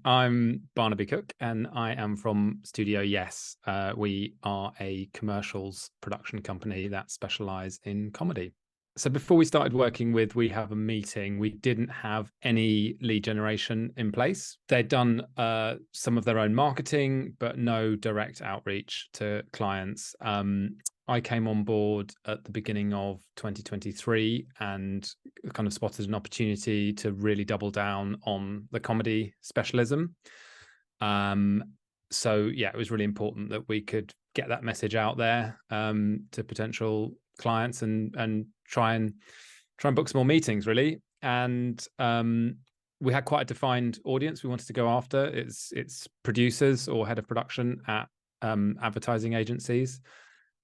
I'm Barnaby Cook and I am from Studio Yes. We are a commercials production company that specialise in comedy. So before we started working with We Have a Meeting, we didn't have any lead generation in place. They'd done some of their own marketing, but no direct outreach to clients. I came on board at the beginning of 2023 and kind of spotted an opportunity to really double down on the comedy specialism. So yeah, it was really important that we could get that message out there to potential clients and try and book some more meetings really. And we had quite a defined audience we wanted to go after. It's producers or head of production at advertising agencies,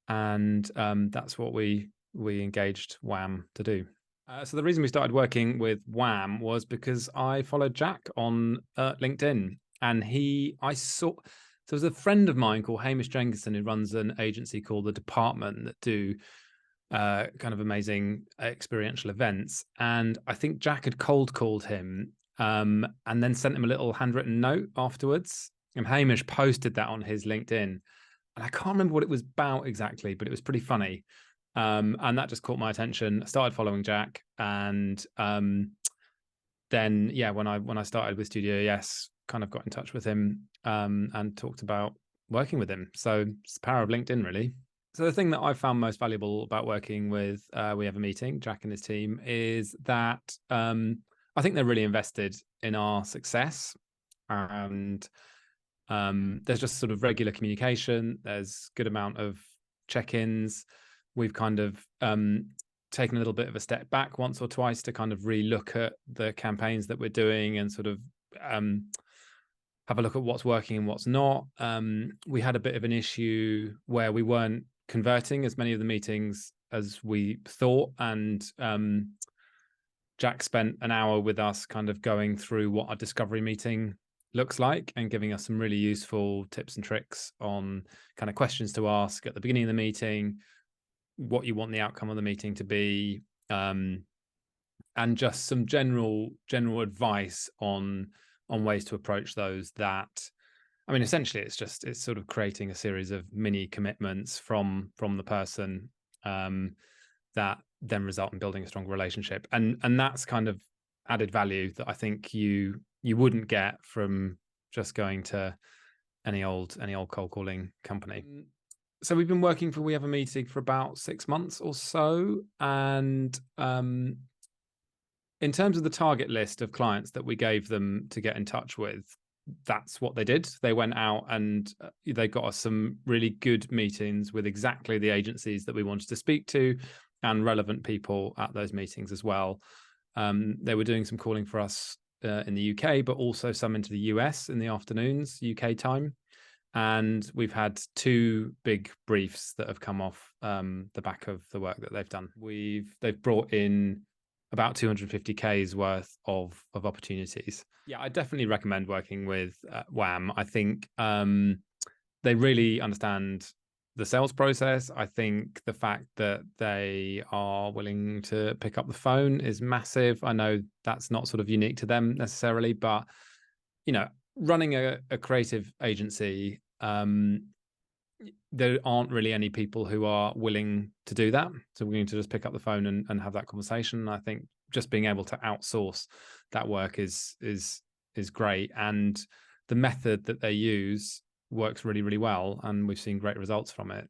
and that's what we engaged Wham to do. So the reason we started working with Wham was because I followed Jack on LinkedIn, and I saw there was a friend of mine called Hamish Jenkinson who runs an agency called The Department that do kind of amazing experiential events, and I think Jack had cold called him and then sent him a little handwritten note afterwards, and Hamish posted that on his LinkedIn. And I can't remember what it was about exactly, but it was pretty funny. And that just caught my attention. I started following Jack, and then yeah, when I started with Studio Yes, kind of got in touch with him and talked about working with him. So it's the power of LinkedIn, really. So the thing that I found most valuable about working with We Have a Meeting, Jack and his team, is that I think they're really invested in our success, and there's just sort of regular communication. There's good amount of check-ins. We've kind of taken a little bit of a step back once or twice to kind of relook at the campaigns that we're doing and sort of have a look at what's working and what's not. We had a bit of an issue where we weren't converting as many of the meetings as we thought, and Jack spent an hour with us kind of going through what a discovery meeting looks like and giving us some really useful tips and tricks on kind of questions to ask at the beginning of the meeting, what you want the outcome of the meeting to be, and just some general advice on ways to approach those. That, I mean, essentially it's sort of creating a series of mini commitments from the person that then result in building a stronger relationship, and that's kind of added value that I think you wouldn't get from just going to any old cold calling company. So we've been working for We Have a Meeting for about 6 months or so, and in terms of the target list of clients that we gave them to get in touch with, that's what they did. They went out and they got us some really good meetings with exactly the agencies that we wanted to speak to, and relevant people at those meetings as well. They were doing some calling for us in the UK, but also some into the US in the afternoons, UK time. And we've had 2 big briefs that have come off the back of the work that they've done. They've brought in about 250K's worth of opportunities. Yeah, I definitely recommend working with Wham. I think they really understand the sales process. I think the fact that they are willing to pick up the phone is massive. I know that's not sort of unique to them necessarily, but you know, running a creative agency, there aren't really any people who are willing to do that. So we're going to just pick up the phone and have that conversation. And I think just being able to outsource that work is great. And the method that they use works really, really well. And we've seen great results from it.